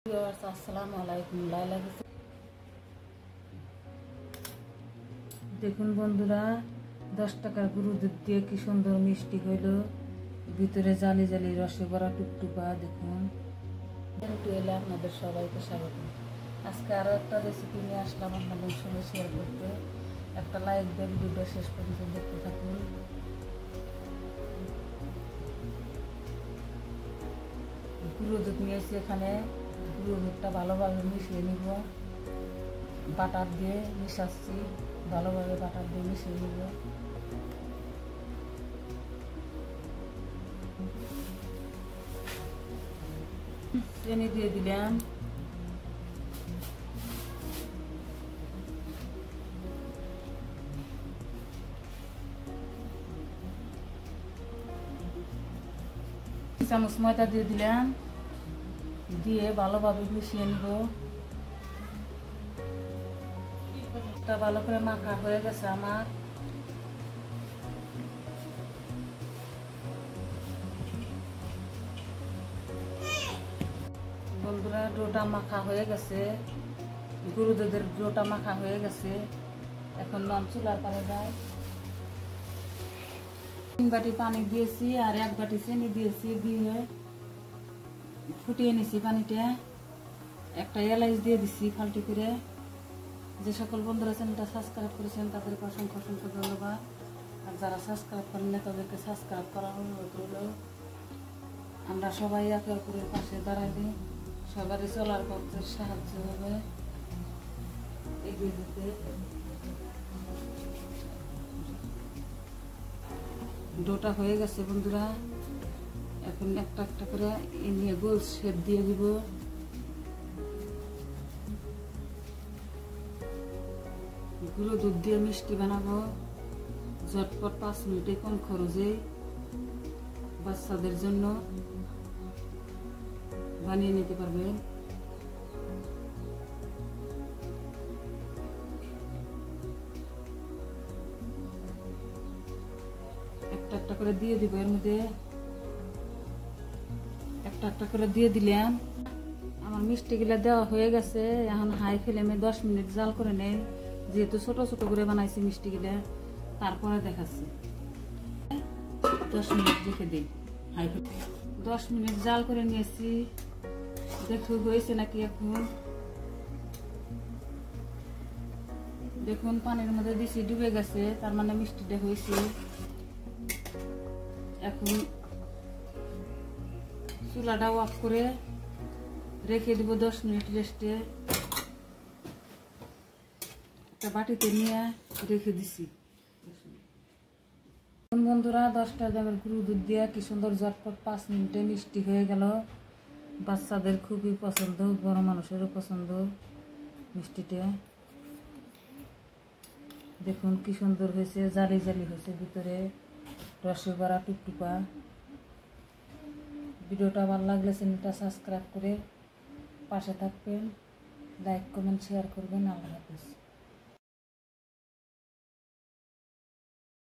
আসসালামু আলাইকুম। লাইলা দেখুন বন্ধুরা, 10 টাকার গুঁড়ো দুধ দিয়ে কি সুন্দর মিষ্টি হইল, ভিতরে জালি জালি রসে ভরা টুকটুকা। দেখুন এলে আপনাদের সবাইকে স্বাগত। আজকে আরও একটা রেসিপি নিয়ে আসলাম আপনাদের সঙ্গে শেয়ার করতে। একটা লাইক দেন, ভিডিও শেষ পর্যন্ত দেখতে থাকুন। গুঁড়ো দুধ নিয়েছি, এখানে গুঁড়ো দুধটা ভালোভাবে মিশিয়ে নিব। বাটার দিয়ে মিশাচ্ছি, ভালোভাবে বাটার দিয়ে মিশিয়ে নিব। চিনি দিয়ে দিলাম, চামচ ময়দা দিয়ে দিলাম, দিয়ে ভালোভাবে মিশিয়ে নিব। ভালো করে মাখা হয়ে গেছে আমার। বন্ধুরা, ডোটা মাখা হয়ে গেছে, গরু দুধের ডোটা মাখা হয়ে গেছে। এখন নন চুলার পারে যায়। 3 বাটি পানি দিয়েছি আর 1 বাটি চিনি দিয়েছি, দিয়ে ফুটিয়ে নিছি পানিটা। একটা এলাচ দিয়ে দিচ্ছি ফাল্টি করে। যে সকল বন্ধুরা চ্যানেলটা সাবস্ক্রাইব করেছেন তাদেরকে অসংখ্য অসংখ্য ধন্যবাদ। আর যারা সাবস্ক্রাইব করেন না তাদেরকে সাবস্ক্রাইব করার অনুরোধ রইল। আমরা সবাই একে অপরের পাশে দাঁড়াইলে সবারই চলার পথে সাহায্য হবে এগিয়ে যেতে। ডোটা হয়ে গেছে বন্ধুরা, এখন একটা একটা করে নিয়ে গোল শেপ দিয়ে দিব। গুঁড়ো দুধ দিয়ে মিষ্টি বানাবো, ঝটপট 5 মিনিটে কম খরচে বাচ্চাদের জন্য বানিয়ে নিতে পারবেন। একটা একটা করে দিয়ে দিব, এর মধ্যে একটা একটা করে দিয়ে দিলাম। আমার মিষ্টিগুলা দেওয়া হয়ে গেছে। এখন হাই ফ্লেমে 10 মিনিট জাল করে নেই, যেহেতু ছোট ছোট করে বানাইছি মিষ্টিগুলা। তারপরে দেখাচ্ছি। 10 মিনিট রেখে দিই হাই ফ্লেমে। 10 মিনিট জাল করে নিয়েছি, দেখুন হয়েছে নাকি। এখন দেখুন পানির মধ্যে দিছি, ডুবে গেছে, তার মানে মিষ্টিটা হয়েছে। এখন চুলাটা অফ করে রেখে দিব 10 মিনিট রেস্টে। একটা বাটিতে নিয়ে রেখে দিছি। বন্ধুরা, 10টা দামের গুঁড়ো দুধ দিয়ে কি সুন্দর ঝটপট 5 মিনিটে মিষ্টি হয়ে গেল। বাচ্চাদের খুবই পছন্দ, বড় মানুষেরও পছন্দ মিষ্টিটা। দেখুন কি সুন্দর হয়েছে, জালি জালি হয়েছে, ভিতরে রসে ভরা টুকটুকা। ভিডিওটা ভালো লাগলে চ্যানেলটা সাবস্ক্রাইব করে পাশে থাকবেন, লাইক কমেন্ট শেয়ার করবেন। আল্লাহ হাফেজ।